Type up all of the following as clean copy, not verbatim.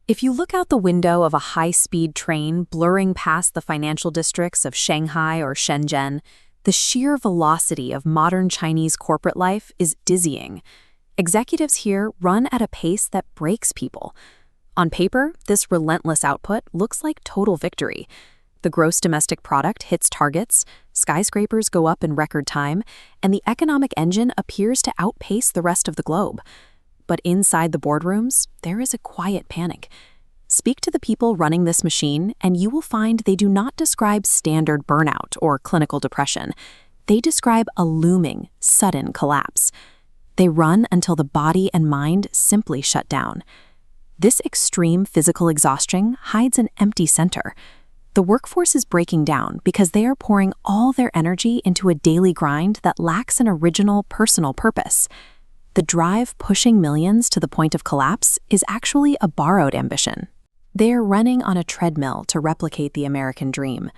If you look out the window of a high-speed train blurring past the financial districts of Shanghai or Shenzhen, the sheer velocity of modern Chinese corporate life is dizzying. Executives here run at a pace that breaks people. On paper, this relentless output looks like total victory. The gross domestic product hits targets, skyscrapers go up in record time, and the economic engine appears to outpace the rest of the globe. But inside the boardrooms, there is a quiet panic. Speak to the people running this machine, and you will find they do not describe standard burnout or clinical depression. They describe a looming, sudden collapse. They run until the body and mind simply shut down. This extreme physical exhaustion hides an empty center. The workforce is breaking down because they are pouring all their energy into a daily grind that lacks an original personal purpose. The drive pushing millions to the point of collapse is actually a borrowed ambition. They are running on a treadmill to replicate the American dream.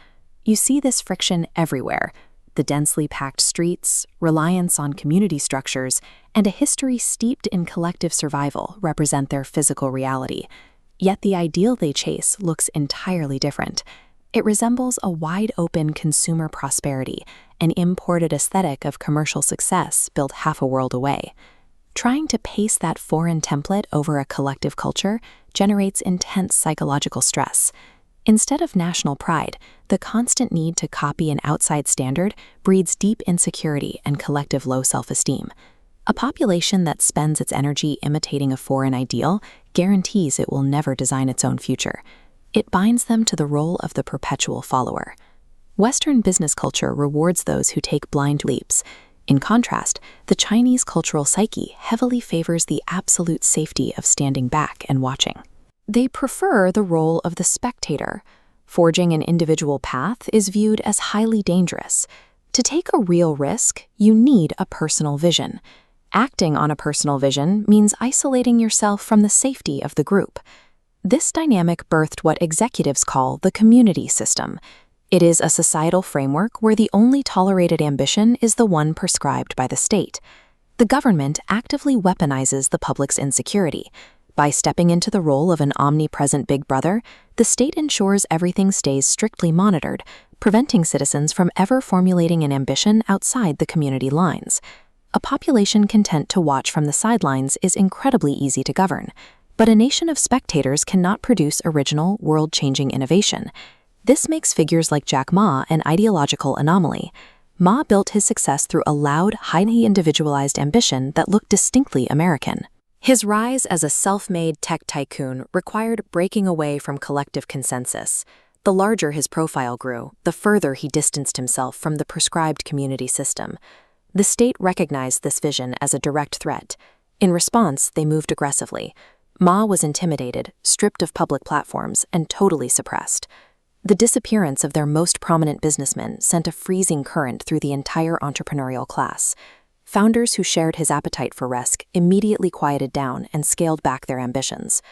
You see this friction everywhere: the densely packed streets, reliance on community structures, and a history steeped in collective survival represent their physical reality. Yet the ideal they chase looks entirely different. It resembles a wide-open consumer prosperity, an imported aesthetic of commercial success built half a world away. Trying to paste that foreign template over a collective culture generates intense psychological stress. Instead of national pride, the constant need to copy an outside standard breeds deep insecurity and collective low self-esteem. A population that spends its energy imitating a foreign ideal guarantees it will never design its own future. It binds them to the role of the perpetual follower. Western business culture rewards those who take blind leaps. In contrast, the Chinese cultural psyche heavily favors the absolute safety of standing back and watching. They prefer the role of the spectator. Forging an individual path is viewed as highly dangerous. To take a real risk, you need a personal vision. Acting on a personal vision means isolating yourself from the safety of the group. This dynamic birthed what executives call the community system. It is a societal framework where the only tolerated ambition is the one prescribed by the state. The government actively weaponizes the public's insecurity. By stepping into the role of an omnipresent big brother, the state ensures everything stays strictly monitored, preventing citizens from ever formulating an ambition outside the community lines. A population content to watch from the sidelines is incredibly easy to govern, but a nation of spectators cannot produce original, world-changing innovation. This makes figures like Jack Ma an ideological anomaly. Ma built his success through a loud, highly individualized ambition that looked distinctly American. His rise as a self-made tech tycoon required breaking away from collective consensus. The larger his profile grew, the further he distanced himself from the prescribed community system. The state recognized this vision as a direct threat. In response, they moved aggressively. Ma was intimidated, stripped of public platforms, and totally suppressed. The disappearance of their most prominent businessmen sent a freezing current through the entire entrepreneurial class. Founders who shared his appetite for risk immediately quieted down and scaled back their ambitions.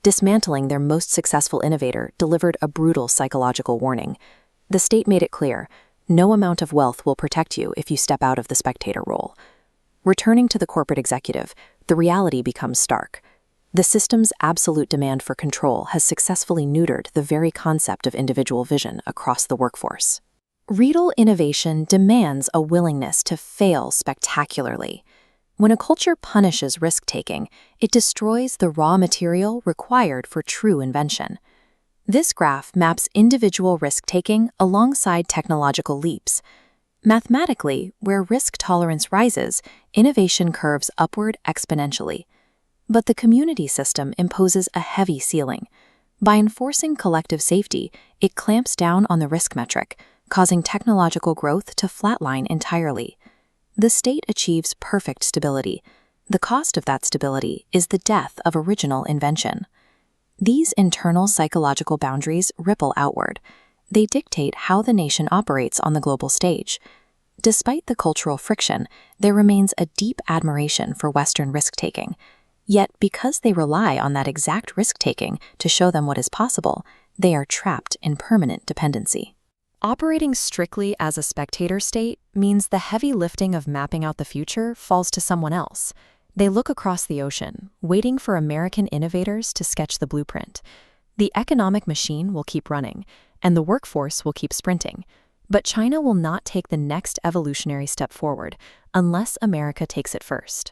Dismantling their most successful innovator delivered a brutal psychological warning. The state made it clear, no amount of wealth will protect you if you step out of the spectator role. Returning to the corporate executive, the reality becomes stark. The system's absolute demand for control has successfully neutered the very concept of individual vision across the workforce. Real innovation demands a willingness to fail spectacularly. When a culture punishes risk-taking, it destroys the raw material required for true invention. This graph maps individual risk-taking alongside technological leaps. Mathematically, where risk tolerance rises, innovation curves upward exponentially. But the community system imposes a heavy ceiling. By enforcing collective safety, it clamps down on the risk metric, causing technological growth to flatline entirely. The state achieves perfect stability. The cost of that stability is the death of original invention. These internal psychological boundaries ripple outward. They dictate how the nation operates on the global stage. Despite the cultural friction, there remains a deep admiration for Western risk-taking. Yet, because they rely on that exact risk-taking to show them what is possible, they are trapped in permanent dependency. Operating strictly as a spectator state means the heavy lifting of mapping out the future falls to someone else. They look across the ocean, waiting for American innovators to sketch the blueprint. The economic machine will keep running, and the workforce will keep sprinting. But China will not take the next evolutionary step forward unless America takes it first.